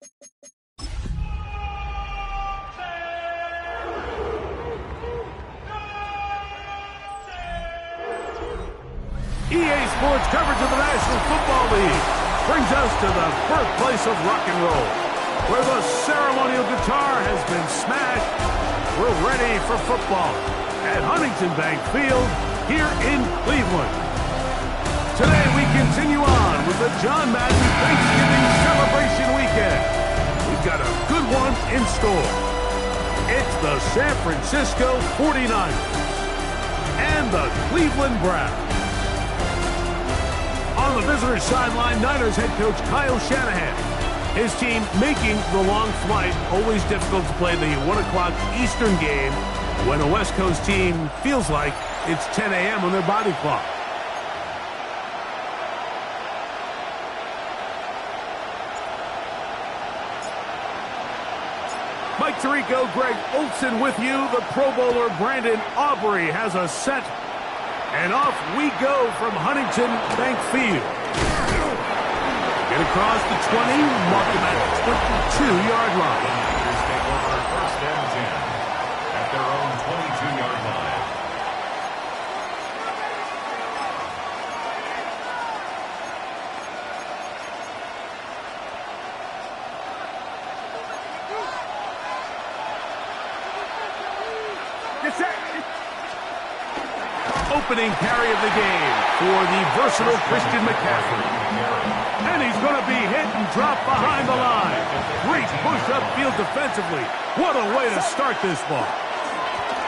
EA Sports coverage of the National Football League brings us to the birthplace of rock and roll, where the ceremonial guitar has been smashed. We're ready for football at Huntington Bank Field here in Cleveland. Today we continue on with the John Madden Thanksgiving celebration weekend. We've got a good one in store. It's the San Francisco 49ers and the Cleveland Browns. On the visitor's sideline, Niners head coach Kyle Shanahan. His team making the long flight. Always difficult to play the 1 o'clock Eastern game when a West Coast team feels like it's 10 a.m. on their body clock. Mike Tirico, Greg Olsen with you. The Pro Bowler Brandon Aubrey has a set. And off we go from Huntington Bank Field. Get across the 20, mark them at 22-yard line. Niners take over 1st and 10 at their own 22-yard line. Opening carry of the game for the versatile Christian McCaffrey. And he's going to be hit and dropped behind the line. Great push upfield defensively. What a way to start this ball.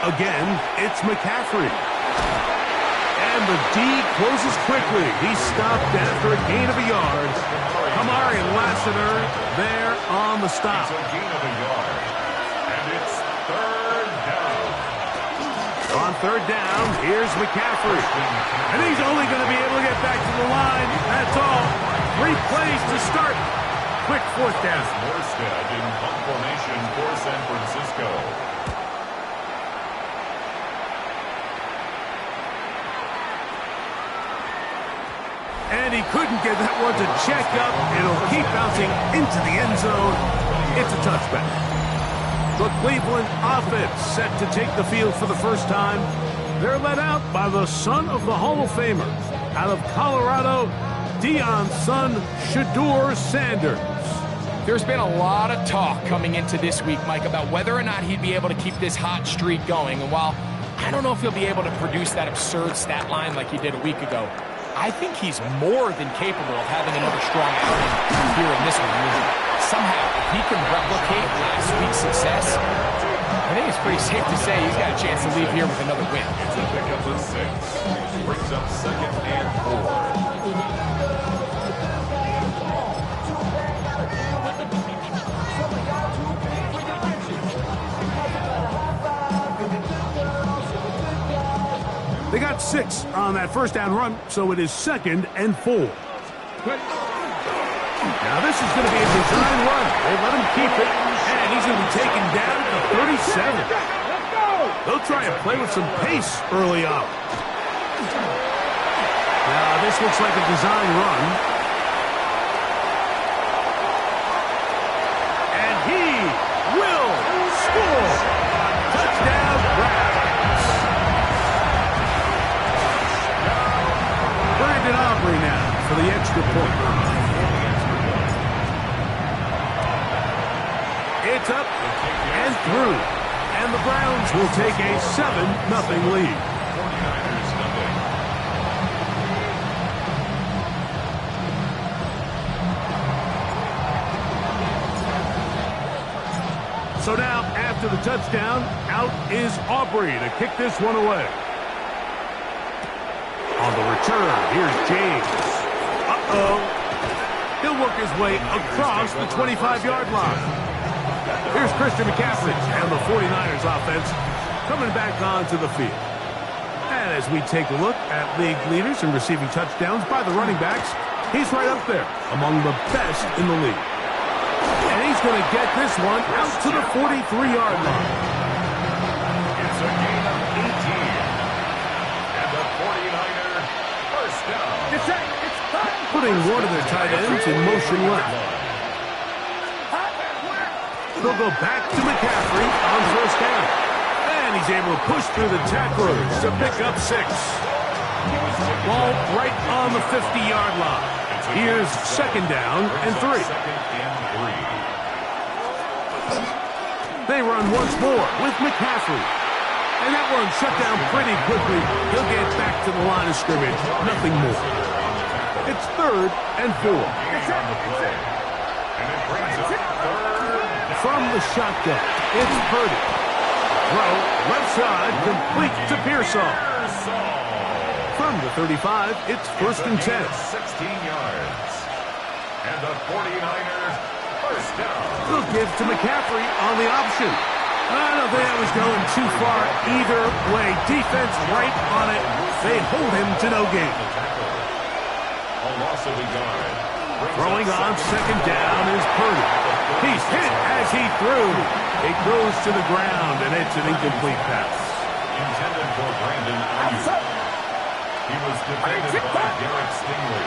Again, it's McCaffrey. And the D closes quickly. He's stopped after a gain of a yard. Kamari Lassiter there on the stop. It's a gain of a yard. And it's 3rd down. On 3rd down, here's McCaffrey. And he's only going to be able to get back to the line. That's all. 3 plays to start. Quick 4th down. Morstead in punt formation for San Francisco. And he couldn't get that one to check up. It'll keep bouncing into the end zone. It's a touchback. The Cleveland offense set to take the field for the first time. They're led out by the son of the Hall of Famer. Out of Colorado, Deion's son, Shedeur Sanders. There's been a lot of talk coming into this week, Mike, about whether or not he'd be able to keep this hot streak going. And while I don't know if he'll be able to produce that absurd stat line like he did a week ago, I think he's more than capable of having another strong outing here in this one. Somehow, if he can replicate last week's success, I think it's pretty safe to say he's got a chance to leave here with another win. It's a pickup of 6. Brings up 2nd and 4. They got 6 on that 1st down run, so it is 2nd and 4. Now this is going to be a design run. They let him keep it, and he's going to be taken down to 37. They'll try and play with some pace early on. Now this looks like a design run. And he will score. Touchdown, Browns. Brandon Aubrey now for the extra point. It's up and through. And the Browns will take a 7-0 lead. 49ers nothing. So now, after the touchdown, out is Aubrey to kick this one away. On the return, here's James. He'll work his way across the 25-yard line. Here's Christian McCaffrey and the 49ers offense coming back onto the field. And as we take a look at league leaders in receiving touchdowns by the running backs, he's right up there among the best in the league. And he's going to get this one out to the 43-yard line. It's a gain of 18. And the 49er first down. Putting one of their tight ends in motion left. they'll go back to McCaffrey on first down. And he's able to push through the tacklers to pick up 6. Ball right on the 50-yard line. Here's second down and 3. They run once more with McCaffrey. And that one shut down pretty quickly. He'll get back to the line of scrimmage. Nothing more. It's 3rd and 4. From the shotgun, it's Purdy. Throw, left side, complete to Pearsall. From the 35, it's 1st and 10. 16 yards. And the 49ers first down. They'll give to McCaffrey on the option. I don't think that was going too far either way. Defense right on it. They hold him to no gain. A loss of a yard. Throwing on second down is Purdy. He's hit as he threw. It goes to the ground, and it's an incomplete pass. Intended for Brandon Ayuk. He was defended by Derek Stingley.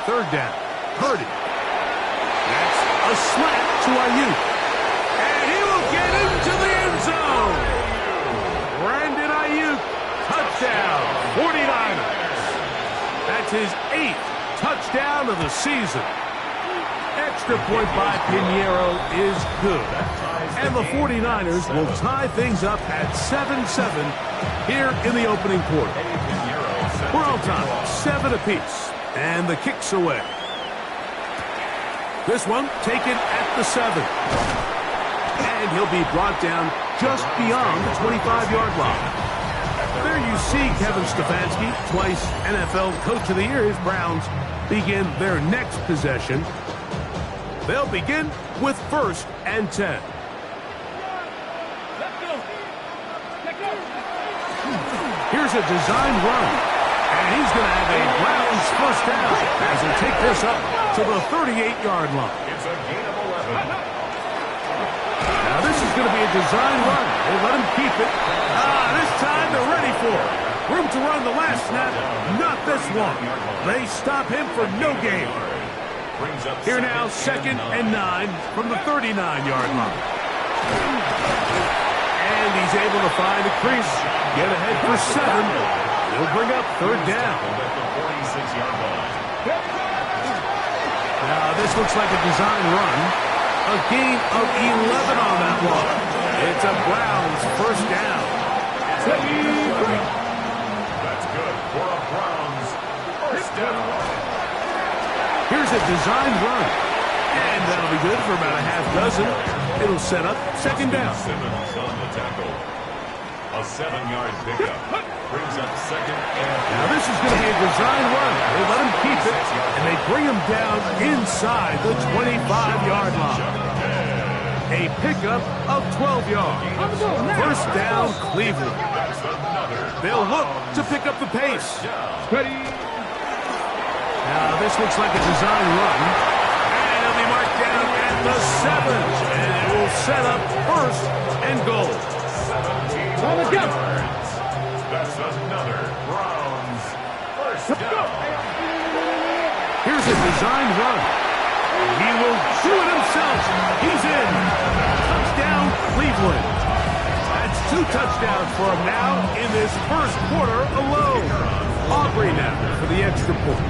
3rd down. Purdy. That's a slant to Ayuk. And he will get into the end zone. Brandon Ayuk. Touchdown. 49ers. That's his 8th touchdown of the season. Extra point by Pinheiro is good. And the 49ers will tie things up at 7-7 here in the opening quarter. We're on time, 7 apiece. And the kick's away. This one taken at the 7. And he'll be brought down just beyond the 25-yard line. There you see Kevin Stefanski, twice NFL Coach of the Year. His Browns begin their next possession. They'll begin with 1st and 10. Here's a design run. And he's going to have a Browns first down as they take this up to the 38-yard line. It's a gain of 11. Now this is going to be a design run. They let him keep it. This time they're ready for it. Room to run the last snap. Not this one. They stop him for no gain. Here now, 2nd and 9 from the 39-yard line. And he's able to find a crease. Get ahead for 7. He'll bring up 3rd down. Now this looks like a design run. A gain of 11 on that one. It's a Browns first down. That's good for a Browns first down. Here's a design run. And that'll be good for about a half dozen. It'll set up 2nd down. Simmons on the tackle. A 7-yard pickup. Brings up 2nd and... Now this is going to be a design run. They let him keep it, and they bring him down inside the 25-yard line. A pickup of 12 yards. First down, Cleveland. They'll look to pick up the pace. Now this looks like a design run. And he'll be marked down at the 7. And it will set up 1st and goal. 17 yards. That's another Browns first down. Here's a design run. He will do it himself. He's in. Touchdown, Cleveland. That's 2 touchdowns for him now in this first quarter alone. Aubrey now for the extra point.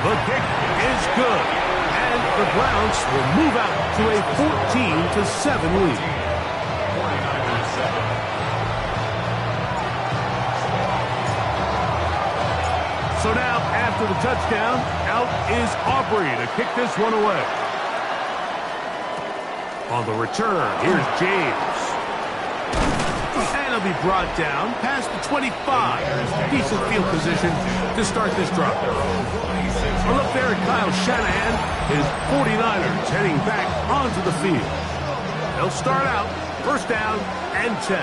The kick is good. And the Browns will move out to a 14-7 lead. 49ers 7. So now, after the touchdown, out is Aubrey to kick this one away. On the return, here's James. And he'll be brought down past the 25. Decent field position to start this drive. A look there at Kyle Shanahan. His 49ers heading back onto the field. They'll start out first down and 10.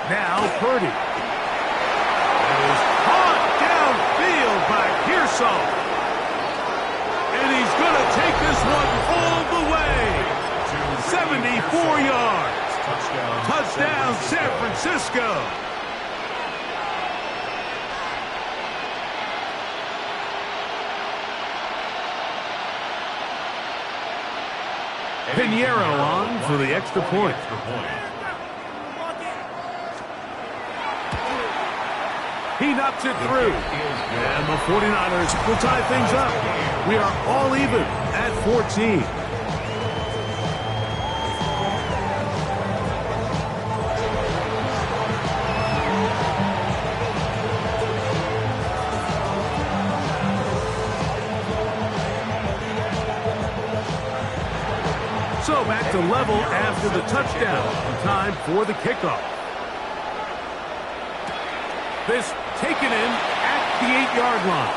Now Purdy. It is caught downfield by Pearsall. And he's going to take this one all the way. 74 yards. Touchdown San Francisco. Pinheiro on for the extra point. He knocks it through. And the 49ers will tie things up. We are all even at 14. So back to level after the touchdown. Time for the kickoff. This taken in at the 8-yard line.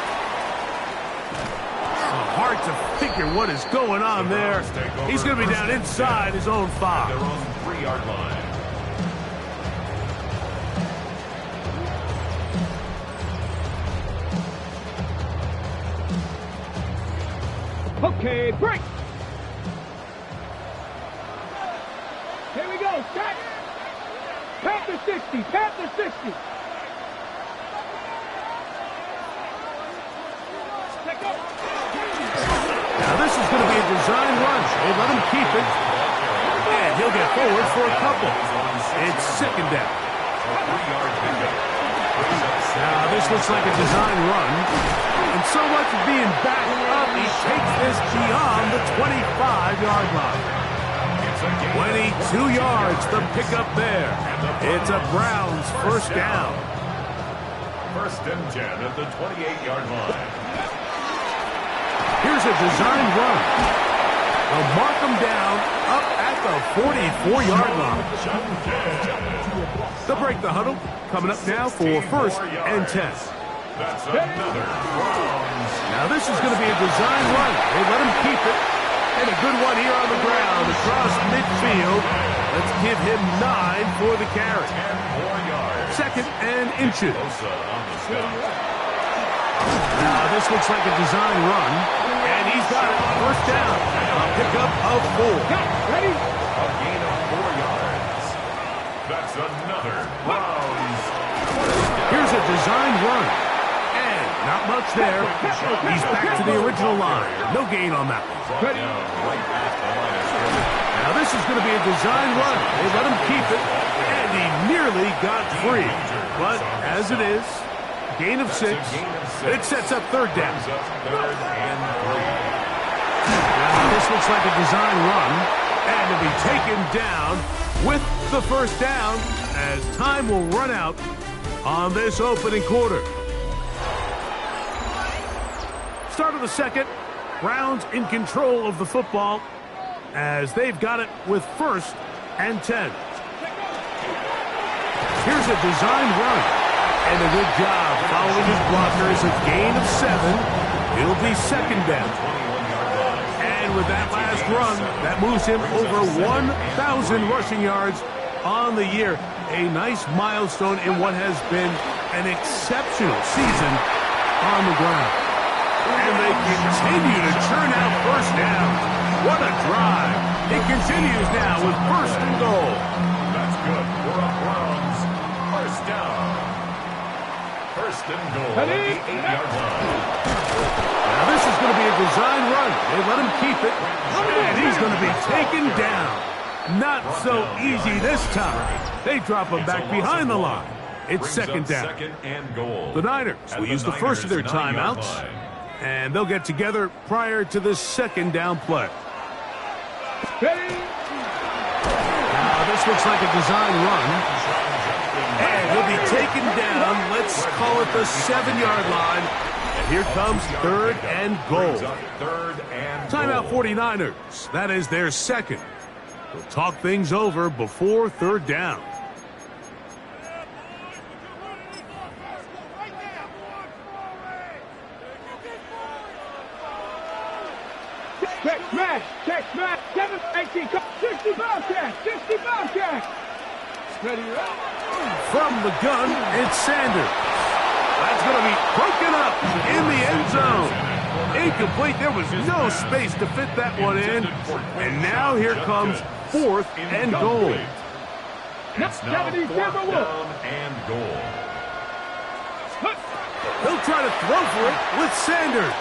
Hard to figure what is going on there. He's going to be down inside his own 5. Their own 3-yard line. Okay, break. Here we go, set. Panther 60, Panther 60. Now this is going to be a design run. They let him keep it. And he'll get forward for a couple. It's second down. Now this looks like a design run. And so much of being backed up, he takes this beyond the 25-yard line. 22 yards, the pickup there. It's a Browns first down. First and 10 at the 28-yard line. Here's a design run. They'll mark him down up at the 44-yard line. They'll break the huddle. Coming up now for first and 10. That's another Browns. Now this is going to be a design run. They let him keep it. And a good one here on the ground across midfield. Let's give him 9 for the carry. 10 more yards. Second and inches. Bosa on the stop. Now this looks like a design run. And he's got it. First down. A pickup of 4. Ready? A gain of 4 yards. That's another Browns. Here's a design run. And not much there. He's back to the original line. No gain on that one. Ready? Right past the line of scrimmage. Now this is going to be a design run. They let him keep it. And he nearly got free. But as it is, gain of 6. It sets up third down. Brings up third and 3. Now this looks like a design run. And to be taken down with the first down as time will run out on this opening quarter. Start of the second. Browns in control of the football as they've got it with first and 10. Here's a design run. And a good job following his blockers. A gain of 7. It'll be second down. And with that last run, that moves him over 1,000 rushing yards on the year. A nice milestone in what has been an exceptional season on the ground. And they continue to churn out first down. What a drive. It continues now with first and goal. That's good for a Browns first down. First and goal at the 8-yard line. Now this is going to be a design run. They let him keep it. And he's going to be taken down. Not so easy this time. They drop him back behind the line. It's second down. Second and goal. The Niners will use the first of their timeouts. And they'll get together prior to this second down play. Ready? Now this looks like a design run. And he'll be taken down. Let's call it the 7-yard line. And here comes third and goal. Third and Timeout goal. 49ers. That is their second. They'll talk things over before third down. Check smash, 7, 18, 60 Bobcat, 60 Bobcat. Ready, From the gun, it's Sanders. That's going to be broken up in the end zone. Incomplete. There was no space to fit that one in. And now here comes fourth and goal. It's now fourth down and goal. He'll try to throw for it with Sanders.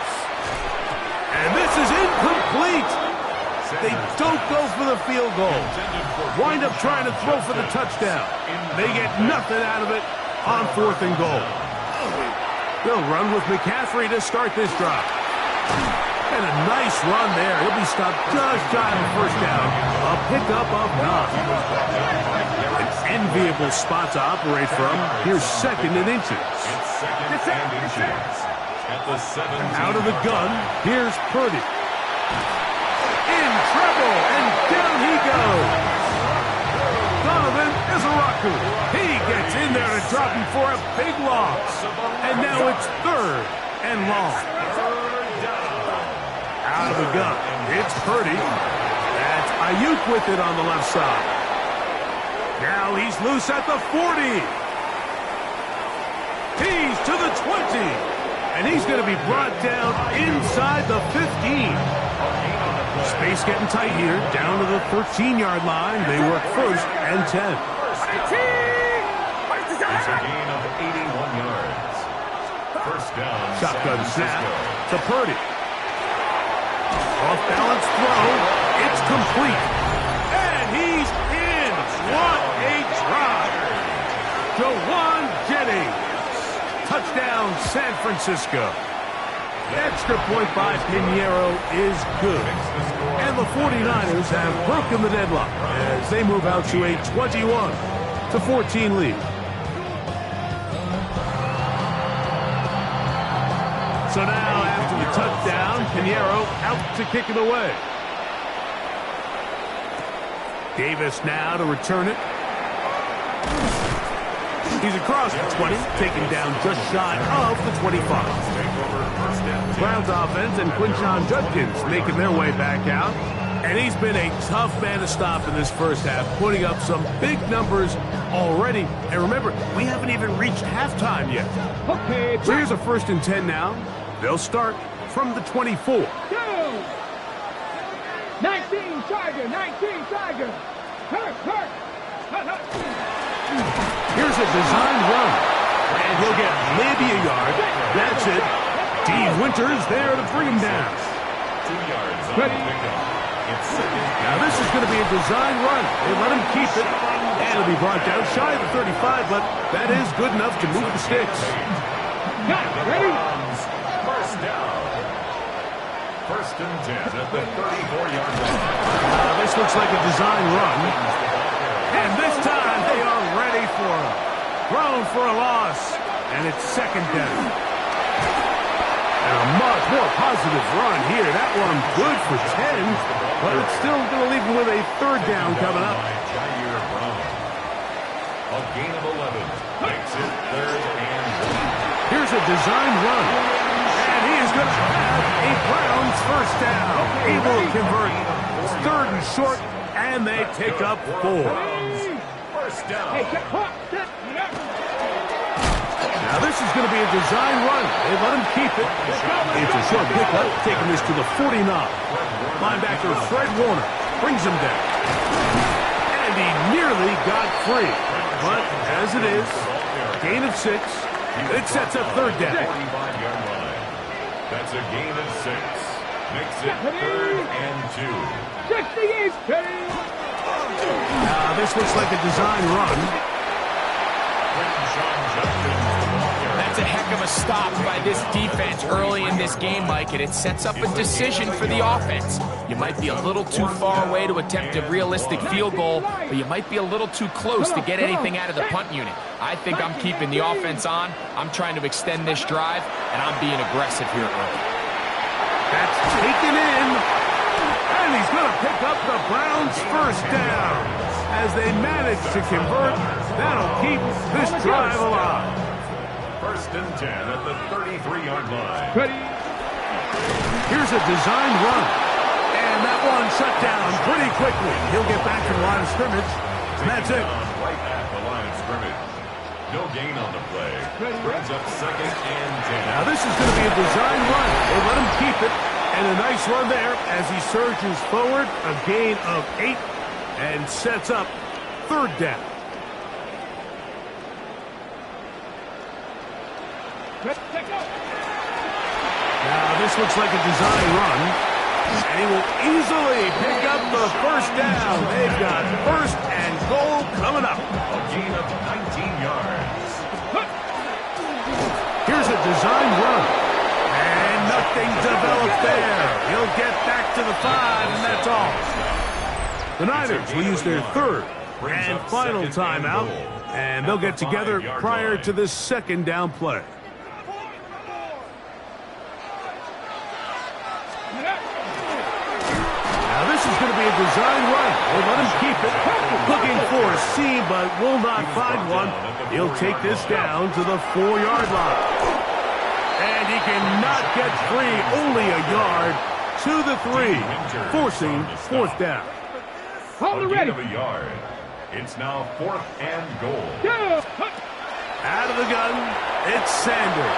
And this is incomplete. They don't go for the field goal. Wind up trying to throw for the touchdown. They get nothing out of it on 4th and goal. They'll run with McCaffrey to start this drive. And a nice run there. He'll be stopped just shy of the first down. A pickup of 9. An enviable spot to operate from. Here's 2nd and inches. It's 2nd and inches. At the 17. Out of the gun, here's Purdy. In trouble, and down he goes. Donovan Izaraku. He gets in there to drop him for a big loss. And now it's 3rd and long. Out of the gun, it's Purdy. That's Ayuk with it on the left side. Now he's loose at the 40. He's to the 20. And he's going to be brought down inside the 15. Space getting tight here. Down to the 13-yard line. They work 1st and 10. It's a gain of 81 yards. 1st down. Shotgun snap to Purdy. Off-balance throw. It's complete. And he's in. What a drive. Jawan Jennings. Touchdown, San Francisco. Extra point by Pinheiro is good. And the 49ers have broken the deadlock as they move out to a 21-14 lead. So now, after the touchdown, Pinheiro out to kick it away. Davis now to return it. He's across the 20, taken down just shy of the 25. Browns offense and Quinshon Judkins making their way back out. And he's been a tough man to stop in this first half, putting up some big numbers already. And remember, we haven't even reached halftime yet. Okay, So here's a 1st and 10 now. They'll start from the 24. 19 Tiger, 19 Tiger. Hurt. Here's a design run. And he'll get maybe a yard. That's it. D. Winters there to bring him down. 2 yards on the pickup. It's 2nd. Now this is going to be a design run. They let him keep it. And it'll be brought down shy of the 35, but that is good enough to move the sticks. Ready? 1st down. 1st and 10 at the 34-yard line. This looks like a design run. And this time they are ready for him. Thrown for a loss. And it's 2nd down. And a much more positive run here. That one good for 10. But it's still going to leave him with a 3rd down coming up. Jair Brown. A gain of 11. Makes it 3rd and 1. Here's a design run. And he is going to have a Browns 1st down. He will convert. It's 3rd and short. And they pick up 4. 1st down. Now this is going to be a design run. They let him keep it. It's a short pickup, taking this to the 49. Linebacker Fred Warner brings him down. And he nearly got free. But as it is, gain of 6. It sets up 3rd down. 45-yard line. That's a gain of 6. Makes it 3rd and 2. 68. This looks like a design run. That's a heck of a stop by this defense early in this game, Mike, and it sets up a decision for the offense. You might be a little too far away to attempt a realistic field goal, but you might be a little too close to get anything out of the punt unit. I think I'm keeping the offense on. I'm trying to extend this drive, and I'm being aggressive here early. That's taken in. And he's going to pick up the Browns' 1st down. As they manage to convert, that'll keep this drive alive. 1st and 10 at the 33-yard line. Here's a design run. And that one shut down pretty quickly. He'll get back to the line of scrimmage. And that's it. Right at the line of scrimmage. No gain on the play. Brings up 2nd and 10. Now this is going to be a design run. They let him keep it. And a nice run there as he surges forward. A gain of 8 and sets up 3rd down. Now this looks like a design run. And he will easily pick up the first down. They've got first and goal coming up. A gain of 19 yards. Here's a design run. And nothing developed there. He'll get back to the 5, and that's all. The Niners will use their third and final timeout, and they'll get together prior to this second down play. Now this is going to be a design run. We'll let him keep it. Looking for a seam, but will not find one. He'll take this down to the 4-yard line. And he cannot get free. Only a yard to the 3, forcing fourth down. Hold it A ready. gain of a yard. It's now 4th and goal. Out of the gun, it's Sanders.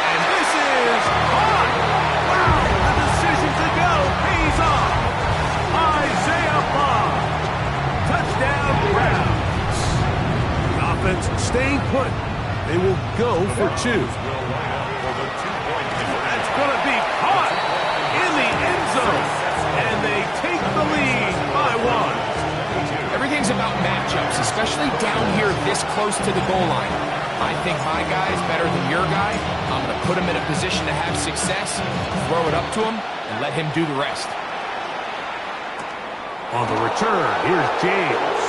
And this is on. Wow, the decision to go pays off. Isaiah Bond. Touchdown Browns. The offense staying put. They will go for 2. That's going to be caught in the end zone. And they take the lead by 1. Everything's about matchups, especially down here this close to the goal line. I think my guy is better than your guy. I'm going to put him in a position to have success, throw it up to him, and let him do the rest. On the return, here's James.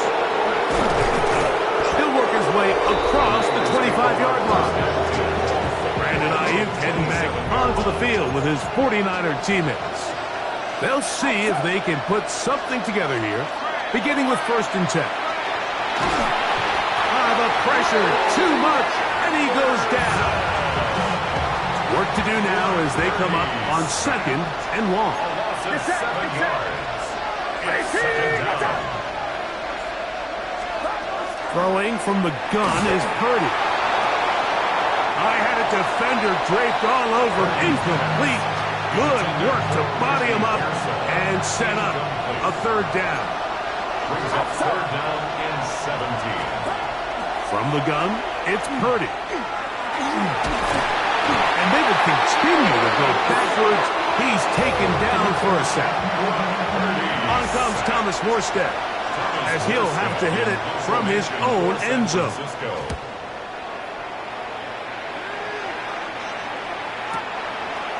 He'll work his way across the 25-yard line. Brandon Ayuk heading back onto the field with his 49er teammates. They'll see if they can put something together here, beginning with 1st and 10. The pressure, too much, and he goes down. Work to do now as they come up on 2nd and long. Throwing from the gun is Purdy. I had a defender draped all over, incomplete. Good work to body him up and set up a 3rd down. Brings up 3rd down and 17. From the gun, it's Purdy. And they would continue to go backwards. He's taken down for a sack. On comes Thomas Morstead, as he'll have to hit it from his own end zone.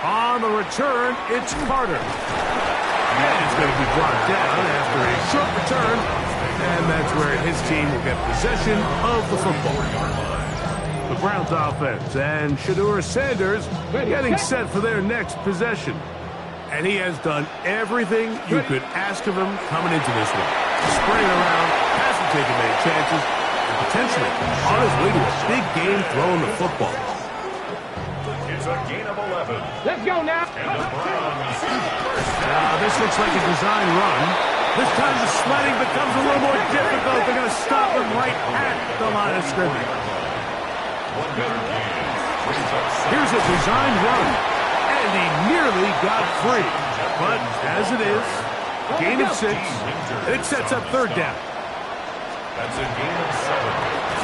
On the return, it's Carter. And it's going to be brought down after a short return. And that's where his team will get possession of the football. The Browns offense and Shedeur Sanders getting set for their next possession. And he has done everything you could ask of him coming into this one. Spraying around, hasn't taken many chances, and potentially on his way to a big game throwing the football. It's a gain of 11. Let's go now. And the Browns This looks like a design run. This time the sledding becomes a little more difficult. They're going to stop him right at the line of scrimmage. Here's a design run. And he nearly got free. But as it is, gain of 6. It sets up 3rd down. That's a gain of 7.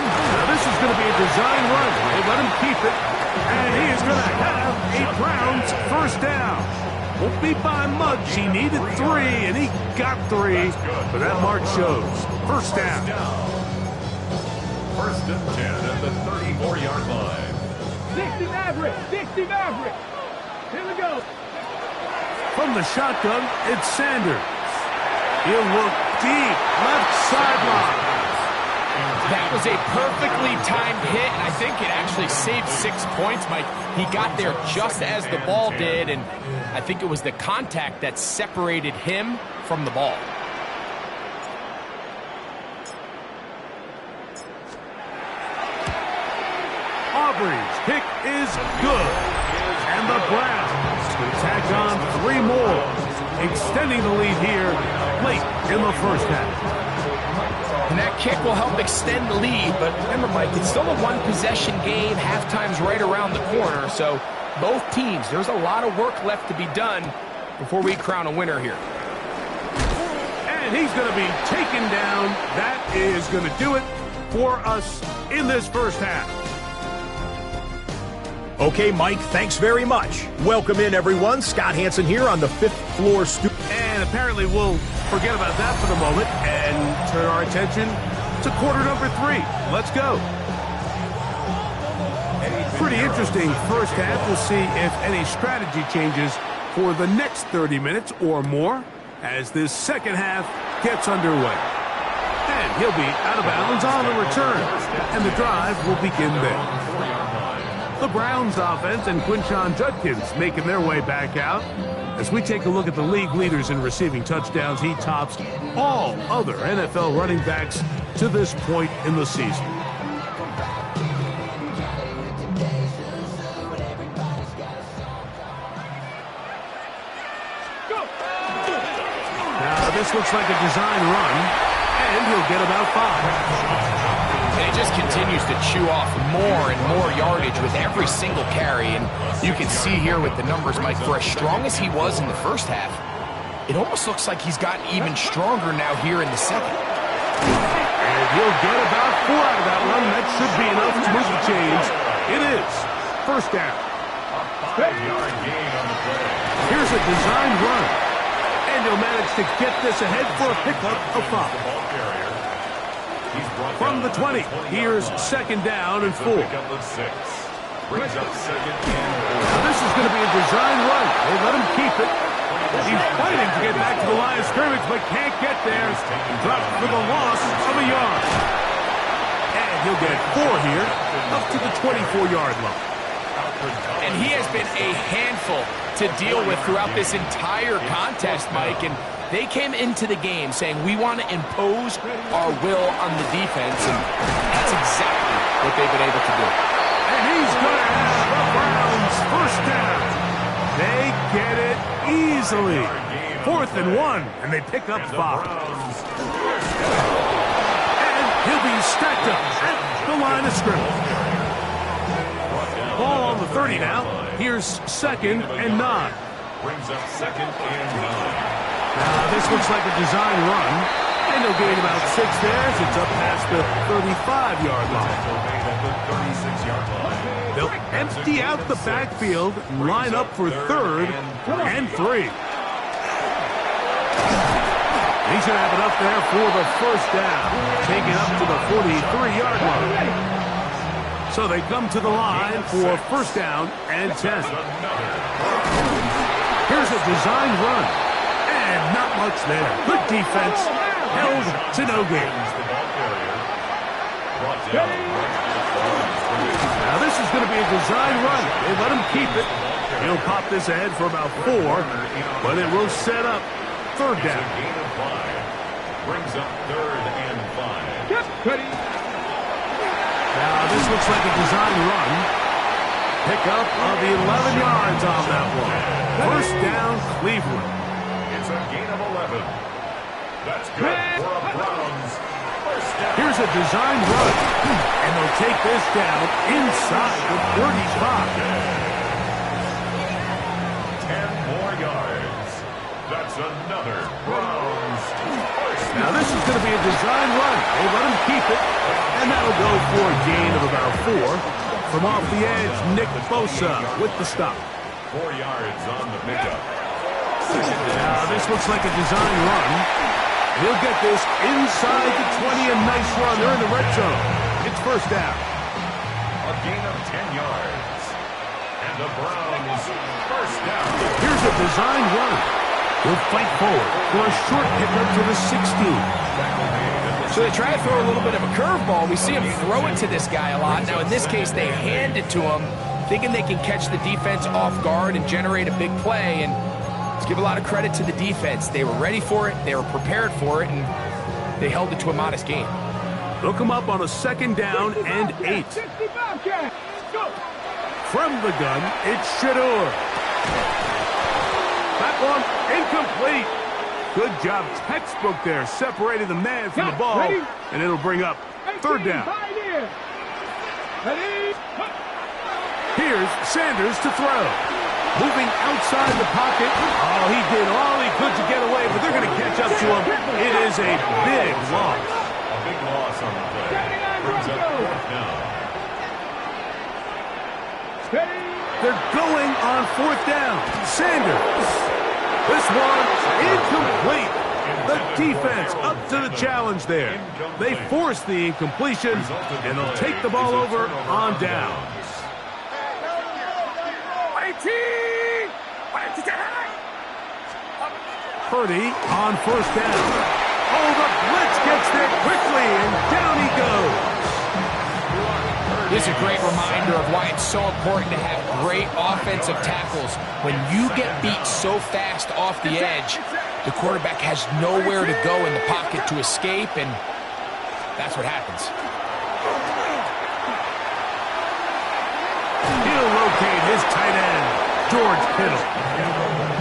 Now this is going to be a design run. They let him keep it. And he is going to have a Browns 1st down. Won't be by much. He needed 3, and he got 3. But that mark shows. 1st down. 1st and 10 at the 34-yard line. 60 Maverick. 60 Maverick. Here we go. From the shotgun, it's Sanders. He'll look deep. Left sideline. That was a perfectly timed hit, and I think it actually saved 6 points, Mike. He got there just as the ball did, and I think it was the contact that separated him from the ball. Aubrey's kick is good. And the Browns will tack on 3 more, extending the lead here late in the 1st half. And that kick will help extend the lead, but remember, Mike, it's still a one-possession game. Halftime's right around the corner, so both teams, there's a lot of work left to be done before we crown a winner here. And he's going to be taken down. That is going to do it for us in this 1st half. Okay, Mike, thanks very much. Welcome in, everyone. Scott Hansen here on the 5th floor studio. And apparently we'll forget about that for the moment and turn our attention to quarter number 3. Let's go. Pretty interesting first half. We'll see if any strategy changes for the next 30 minutes or more as this second half gets underway. And he'll be out of bounds on the return, and the drive will begin there. The Browns offense and Quinshon Judkins making their way back out. As we take a look at the league leaders in receiving touchdowns, he tops all other NFL running backs to this point in the season. Now this looks like a design run, and he'll get about 5. And he just continues to chew off more and more yardage with every single carry. And you can see here with the numbers, Mike, for as strong as he was in the first half, it almost looks like he's gotten even stronger now here in the second. And he'll get about 4 out of that one. That should be enough to move the chains. It is. First down. Here's a design run. And he'll manage to get this ahead for a pickup of 5. From the 20, here's second down and 4. Now this is going to be a design run. They let him keep it. He's fighting to get back to the line of scrimmage, but can't get there. Dropped for the loss of a yard. And he'll get 4 here, up to the 24-yard line. And he has been a handful to deal with throughout this entire contest, Mike. And they came into the game saying, we want to impose our will on the defense, and that's exactly what they've been able to do. And he's going to have the Browns first down. They get it easily. 4th and 1, and they pick up 5. And he'll be stacked up at the line of scrimmage. Ball on the 30 now. Here's second and 9. Brings up second and 9. Now, this looks like a design run, and they'll gain about 6 there as it's up past the 35-yard line. They'll empty out the backfield and line up for 3rd and 3. He should have it up there for the first down, take it up to the 43-yard line. So they come to the line for first down and 10. Here's a design run. And not much there. Good defense. Held to no gain. Now this is going to be a design run. They let him keep it. He'll pop this ahead for about 4, but it will set up 3rd down. Brings up 3rd and 5. Now this looks like a design run. Pickup of 11 yards on that one. First down, Cleveland. It's a gain of 11. That's good for a Browns first down. Here's a design run, and they'll take this down inside the 35. 10 more yards. That's another Browns first down. Now this is going to be a design run. They let him keep it, and that'll go for a gain of about 4. From off the edge, Nick Bosa with the stop. 4 yards on the pickup. Now this looks like a design run. He'll get this inside the 20, a nice run. They're in the red zone. It's first down. A gain of 10 yards. And the Browns first down. Here's a design run. He'll fight forward for a short pickup to the 16. So they try to throw a little bit of a curveball. We see him throw it to this guy a lot. Now in this case, they hand it to him, thinking they can catch the defense off guard and generate a big play. And let's give a lot of credit to the defense. They were ready for it, they were prepared for it, and they held it to a modest gain. They'll come up on a second down and 8. From the gun, it's Shedeur. That one incomplete. Good job, textbook there, separating the man from the ball, and it'll bring up 3rd down. Here's Sanders to throw. Moving outside the pocket. Oh, he did all he could to get away, but they're going to catch up to him. It is a big loss. A big loss on the play. Brings up 4th down. fourth down. Sanders. This one incomplete. The defense up to the challenge there. They force the incompletion, and they'll take the ball over on downs. Purdy on first down. Oh, the blitz gets there quickly, and down he goes. This is a great reminder of why it's so important to have great offensive tackles. When you get beat so fast off the edge, the quarterback has nowhere to go in the pocket to escape, and that's what happens. He'll locate his tight end, George Kittle.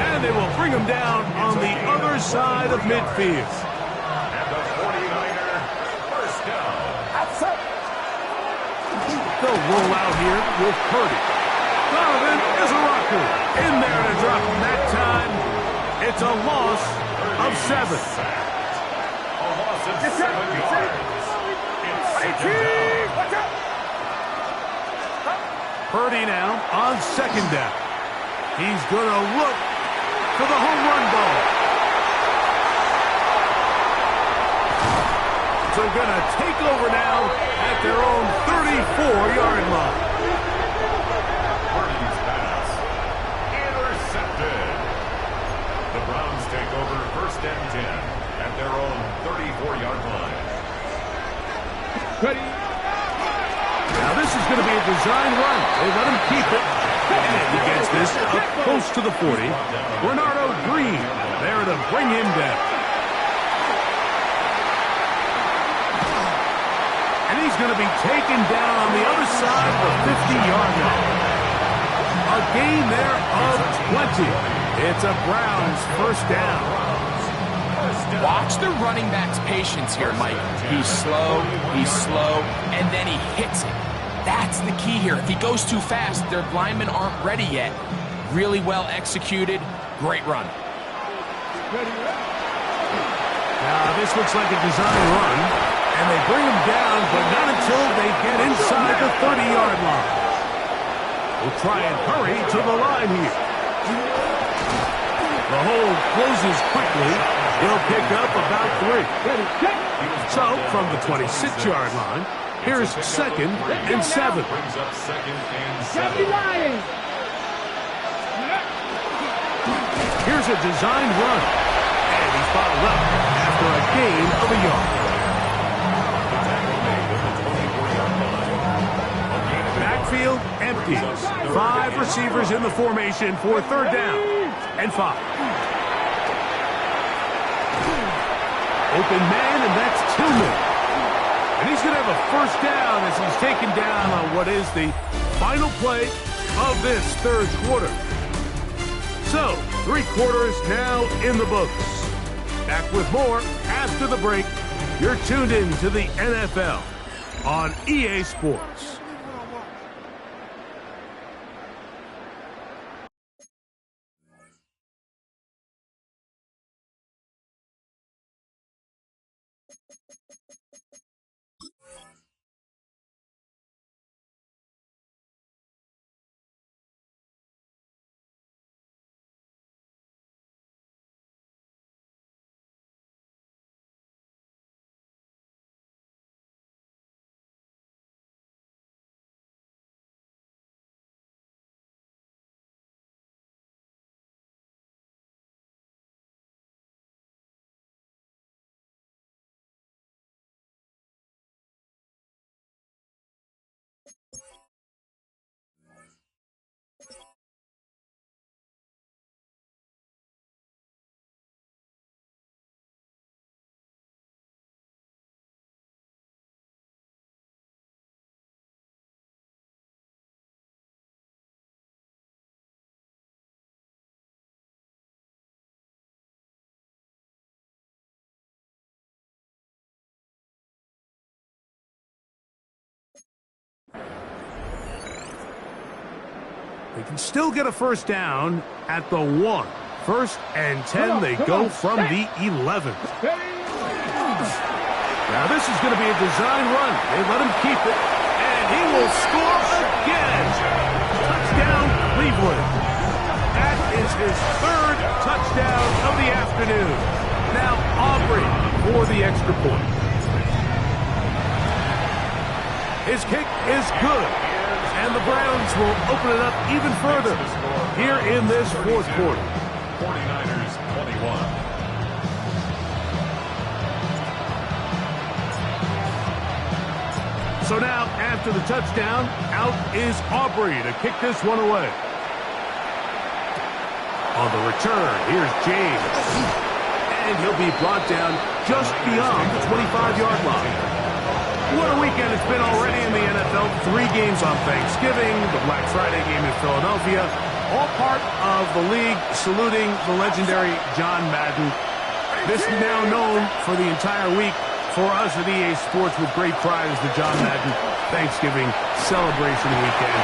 And they will bring him down on the other side of midfield. And the 49er, first down. They'll roll out here with Purdy. Donovan is a rocker. In there to drop him that time. It's a loss of 7. A loss of 7 yards. It's second down. Purdy now on second down. He's going to look for the home run ball. So going to take over now at their own 34-yard line. Purdy's pass intercepted. The Browns take over first and 10 at their own 34-yard line. Ready. Now this is going to be a design run. They let him keep it. And he gets this up close to the 40. Bernardo Green there to bring him down. And he's going to be taken down on the other side of the 50-yard line. A gain there of 20. It's a Browns first down. Watch the running back's patience here, Mike. He's slow, and then he hits it. That's the key here. If he goes too fast, their linemen aren't ready yet. Really well executed. Great run. Now, this looks like a design run, and they bring him down, but not until they get inside the 30-yard line. We'll try and hurry to the line here. The hole closes quickly. He'll pick up about 3. So, from the 26-yard line, here's second and 7. Brings up second and 7. Here's a designed run. And he's fouled up after a gain of a yard. Backfield empty. 5 receivers in the formation for third down and 5. Open man, and that's Tillman. And he's going to have a first down as he's taken down on what is the final play of this third quarter. So, 3 quarters now in the books. Back with more after the break. You're tuned in to the NFL on EA Sports. They can still get a first down at the 1. First and 10, they go from the 11. Now this is going to be a design run. They let him keep it, and he will score again. Touchdown, Cleveland. is his third touchdown of the afternoon. Now Aubrey for the extra point. His kick is good, and the Browns will open it up even further here in this fourth quarter. 49ers 21. So now, after the touchdown, out is Aubrey to kick this one away. On the return, here's James. And he'll be brought down just beyond the 25-yard line. What a weekend it's been already in the NFL. 3 games on Thanksgiving, the Black Friday game in Philadelphia, all part of the league saluting the legendary John Madden. This is now known for the entire week for us at EA Sports with great pride as the John Madden Thanksgiving celebration weekend.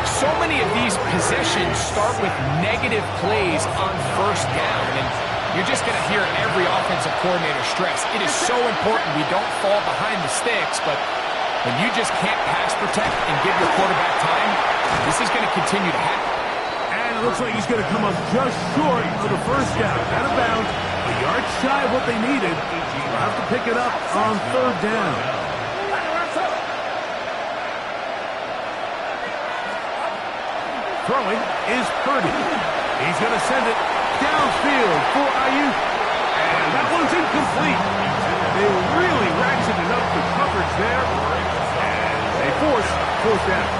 So many of these possessions start with negative plays on first down, and you're just going to hear every offensive coordinator stress. It is so important we don't fall behind the sticks, but when you just can't pass protect and give your quarterback time, this is going to continue to happen. And it looks like he's going to come up just short of the first down. Out of bounds, a yard shy of what they needed. They'll have to pick it up on third down. Throwing is Purdy. He's going to send it downfield for Ayuk. And that one's incomplete. They really ratcheted up the coverage there. And they force fourth down.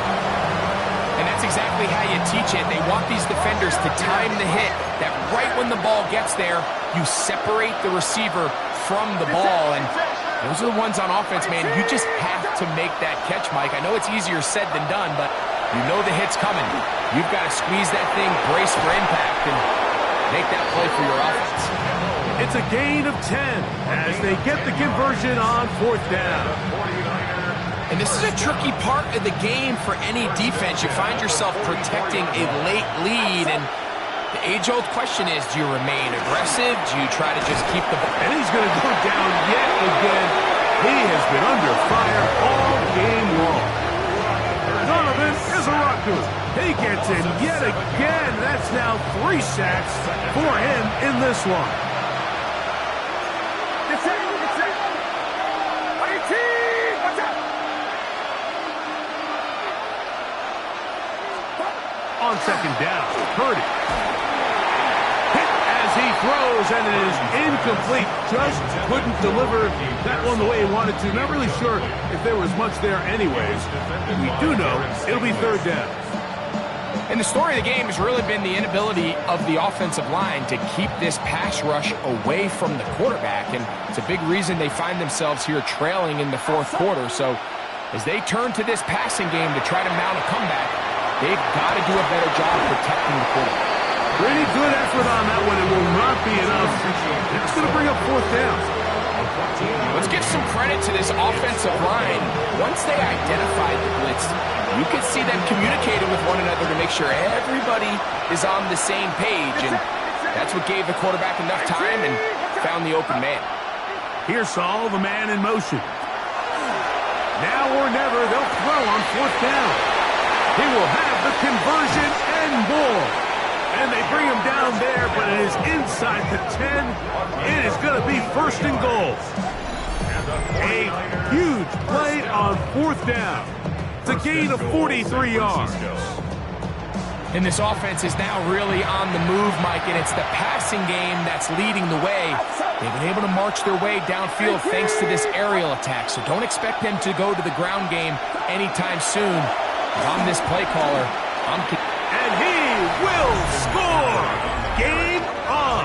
And that's exactly how you teach it. They want these defenders to time the hit, that right when the ball gets there, you separate the receiver from the ball. And those are the ones on offense, man. You just have to make that catch, Mike. I know it's easier said than done, but you know the hit's coming. You've got to squeeze that thing, brace for impact, and make that play for your offense. It's a gain of 10 as they get the conversion on fourth down. And this is a tricky part of the game for any defense. You find yourself protecting a late lead, and the age-old question is, do you remain aggressive? Do you try to just keep the ball? And he's going to go down yet again. He has been under fire all game long. Donovan Izaraku. He gets in yet again. That's now 3 sacks for him in this one. On second down, Purdy. Hit as he throws, and it is incomplete. Just couldn't deliver that one the way he wanted to. Not really sure if there was much there anyways. We do know it'll be third down. And the story of the game has really been the inability of the offensive line to keep this pass rush away from the quarterback. And it's a big reason they find themselves here trailing in the fourth quarter. So as they turn to this passing game to try to mount a comeback, they've got to do a better job protecting the quarterback. Pretty good effort on that one. It will not be enough. It's going to bring up fourth down. Let's give some credit to this offensive line. Once they identified the blitz, you could see them communicating with one another to make sure everybody is on the same page. And that's what gave the quarterback enough time and found the open man. Here's Saul, the man in motion. Now or never, they'll throw on fourth down. He will have the conversion and more. And they bring him down there, but it is inside the 10. It is going to be first and goal. A huge play on fourth down. It's a gain of 43 yards. And this offense is now really on the move, Mike, and it's the passing game that's leading the way. They've been able to march their way downfield thanks to this aerial attack, so don't expect them to go to the ground game anytime soon. I'm this play caller. And he will score! Game on!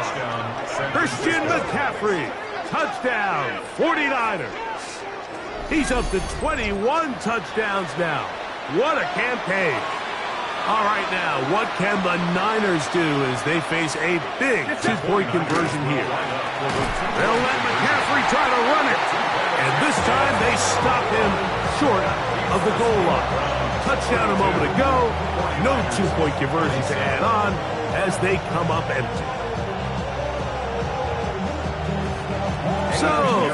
Christian McCaffrey, touchdown, 49ers. He's up to 21 touchdowns now. What a campaign. All right, now, what can the Niners do as they face a big two-point conversion here? They'll let McCaffrey try to run it. And this time they stop him short of the goal line. Touchdown a moment ago. No two-point conversion to add on as they come up empty. So,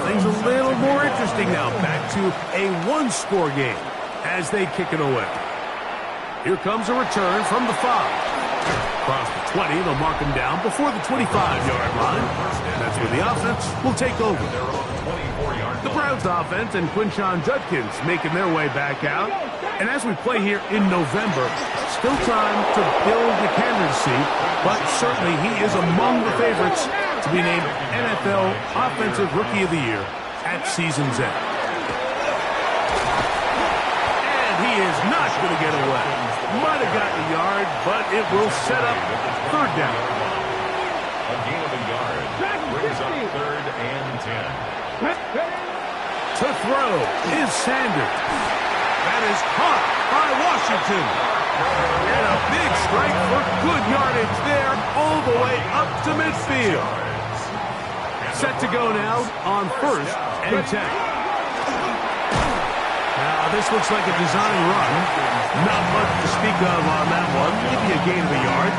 things a little more interesting now. Back to a one-score game as they kick it away. Here comes a return from the 5. Across the 20, they'll mark him down before the 25-yard line. And that's where the offense will take over. The Browns offense and Quinshon Judkins making their way back out. And as we play here in November, still time to build the candidacy, but certainly he is among the favorites to be named NFL Offensive Rookie of the Year at season's end. And he is not going to get away. Might have gotten a yard, but it will set up third down. A gain of a yard brings up 3rd and 10. To throw is Sanders. That is caught by Washington. And a big strike for good yardage there all the way up to midfield. Set to go now on 1st and 10. Now this looks like a design run. Not much to speak of on that one. Maybe a gain of a yard.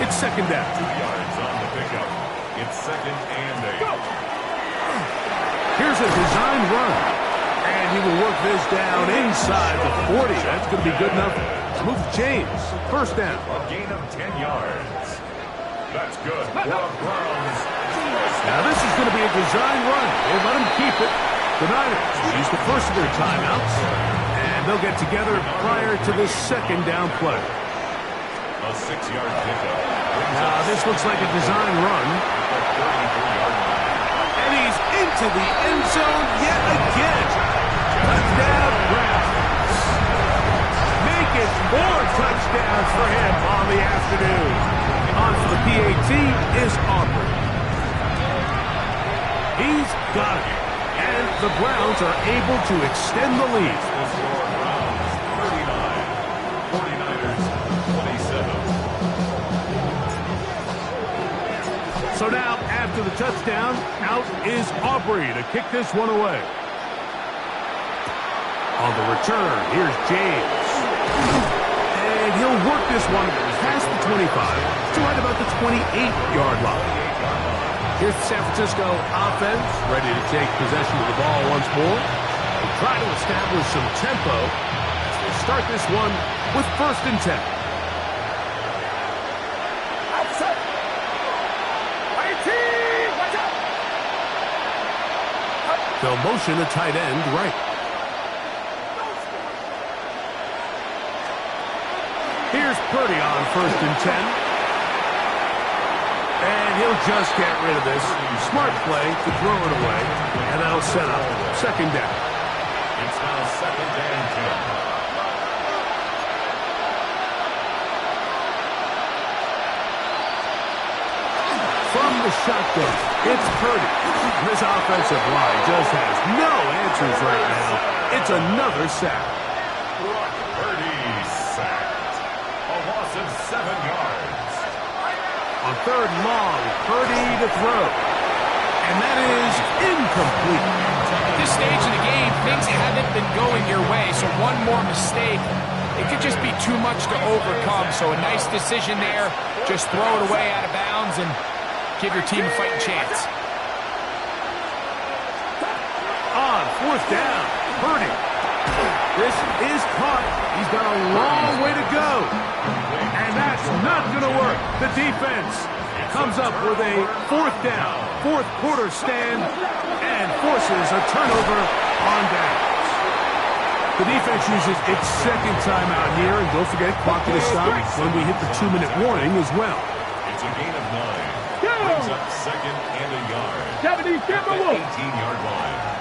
It's 2nd down. 2 yards on the pickup. It's 2nd and 8. Here's a design run. And he will work this down inside the 40. That's going to be good enough to move the chains. 1st down. A gain of 10 yards. That's good for the Browns. Now this is going to be a design run. They let him keep it. The Niners use the first of their timeouts. And they'll get together prior to this 2nd down play. A 6-yard pickup. Now this looks like a design run. And he's into the end zone yet again. Touchdown, Browns. Make it 4 touchdowns for him on the afternoon. On for the PAT is Aubrey. He's got it. And the Browns are able to extend the lead. 39. 49ers 27. So now, after the touchdown, out is Aubrey to kick this one away. On the return, here's James. And he'll work this one past the 25 to right about the 28-yard line. Here's the San Francisco offense, ready to take possession of the ball once more. They try to establish some tempo as they start this one with 1st and 10. They'll motion a tight end right. Here's Purdy on 1st and 10. And he'll just get rid of this. Smart play to throw it away. And that'll set up 2nd down. It's now 2nd and 10. From the shotgun, it's Purdy. This offensive line just has no answers right now. It's another sack. Purdy sacked. A loss of 7 yards. On 3rd and long, Purdy to throw. And that is incomplete. At this stage of the game, things haven't been going your way, so one more mistake, it could just be too much to overcome. So a nice decision there. Just throw it away out of bounds and give your team a fighting chance. On 4th down, Purdy. This is caught. He's got a long way to go. And that's not going to work. The defense comes up with a 4th down, 4th quarter stand, and forces a turnover on downs. The defense uses its 2nd timeout here, and don't forget, clock to stop when we hit the 2-minute warning as well. It's a gain of 9. Brings up 2nd and a yard. 70 Timberwolves. 18-yard line.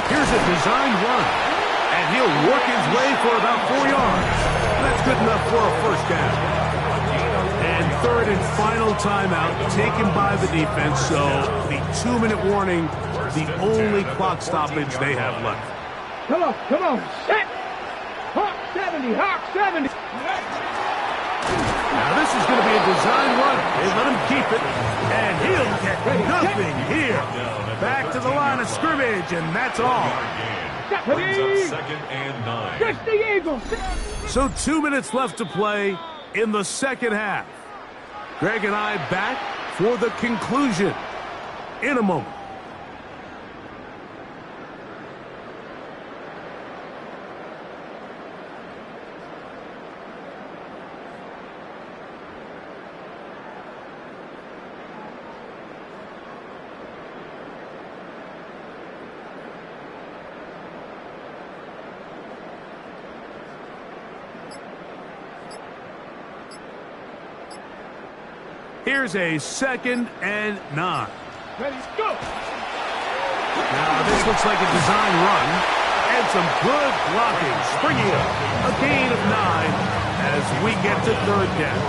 Here's a design run, and he'll work his way for about 4 yards. That's good enough for a 1st down. And 3rd and final timeout taken by the defense, so the 2-minute warning, the only clock stoppage they have left. Come on, set. Hawk 70, Hawk 70. Now this is going to be a design run. They let him keep it, and he'll get nothing here. Back to the line of scrimmage, and that's all. Brings up 2nd and 9. Just the Eagles. So 2 minutes left to play in the 2nd half. Greg and I back for the conclusion in a moment. Here's a 2nd and 9. Ready, go! Now, this looks like a design run. And some good blocking. Springing up. A gain of 9 as we get to 3rd down.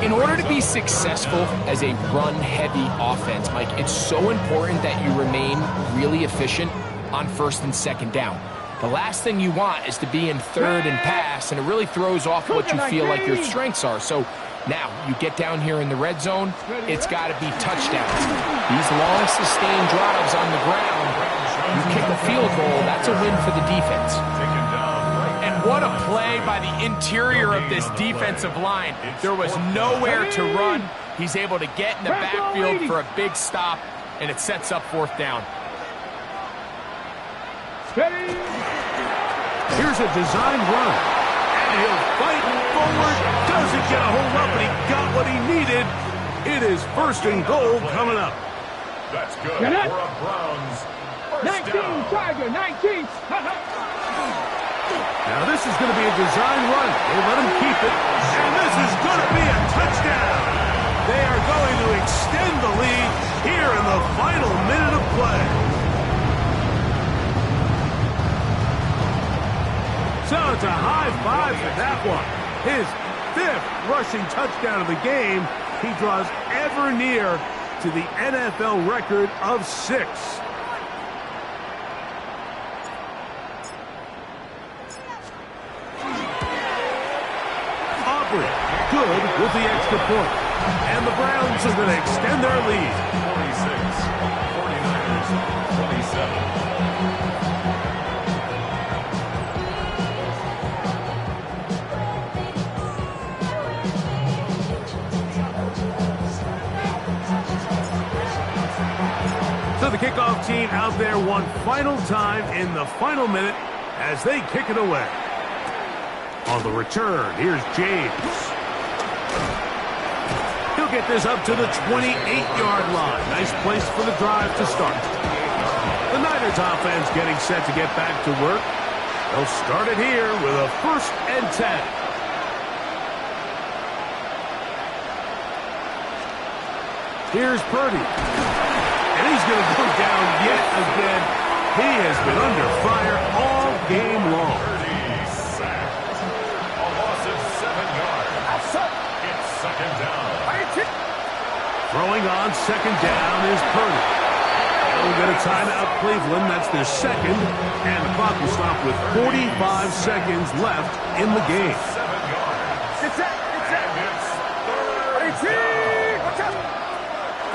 In order to be successful as a run-heavy offense, Mike, it's so important that you remain really efficient on 1st and 2nd down. The last thing you want is to be in 3rd and pass, and it really throws off what you feel like your strengths are. So now you get down here in the red zone, it's got to be touchdowns. These long, sustained drives on the ground, you kick a field goal, that's a win for the defense. And what a play by the interior of this defensive line. There was nowhere to run. He's able to get in the backfield for a big stop, and it sets up 4th down. Ready? Here's a design run. And he'll fight forward. Doesn't get a hold up, but he got what he needed. It is 1st and goal coming up. That's good Get it? for a Browns 19, first down. Tiger, 19. Now this is going to be a design run. They let him keep it. And this is going to be a touchdown. They are going to extend the lead here in the final minute of play. So it's a high five for that one. His 5th rushing touchdown of the game. He draws ever near to the NFL record of 6. Aubrey, good with the extra point. And the Browns are going to extend their lead. 46, 49ers, 27. So the kickoff team out there one final time in the final minute as they kick it away. On the return, here's James. He'll get this up to the 28-yard line. Nice place for the drive to start. The Niners offense getting set to get back to work. They'll start it here with a 1st and 10. Here's Purdy. And he's going to go down yet again. He has been under fire all game long. Purdy sacked. A loss of 7 yards. It's 2nd down. Throwing on 2nd down is Purdy. They'll get a timeout, Cleveland. That's their 2nd. And the clock will stop with 45 seconds left in the game. 7 yards. It's set. And it's 3rd down.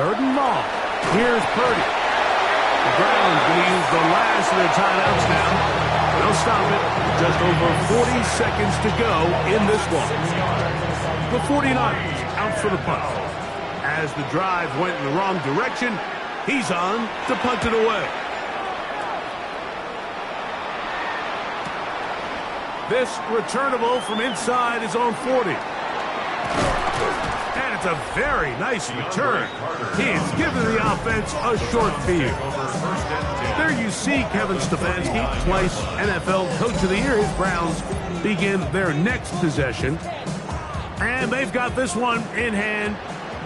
3rd and long. Here's Purdy. The Browns going to use the last of their timeouts now. They'll stop it. Just over 40 seconds to go in this one. The 49ers out for the punt. As the drive went in the wrong direction, he's on to punt it away. This returnable from inside his own 40. And it's a very nice return. He's given the offense a short field. There you see Kevin Stefanski, twice NFL Coach of the Year. His Browns begin their next possession. And they've got this one in hand.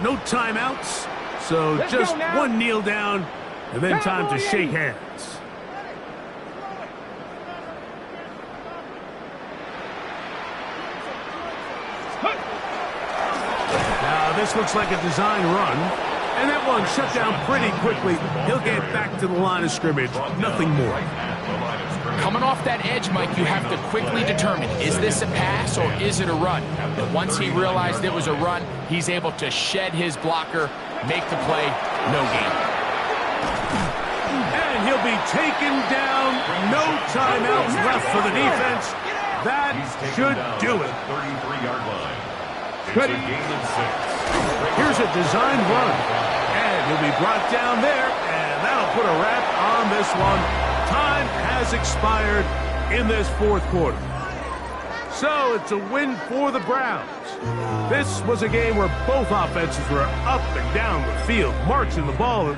No timeouts. So just one kneel down and then time to shake hands. Now this looks like a design run. And that one shut down pretty quickly. He'll get back to the line of scrimmage. Nothing more. Coming off that edge, Mike, you have to quickly determine, is this a pass or is it a run? And once he realized it was a run, he's able to shed his blocker, make the play, no gain. And he'll be taken down. No timeouts left for the defense. That should do it. 33-yard line. Ready? It's a gain of 6. Here's a design run. And he'll be brought down there, and that'll put a wrap on this one. Time has expired in this 4th quarter. So it's a win for the Browns. This was a game where both offenses were up and down the field, marching the ball.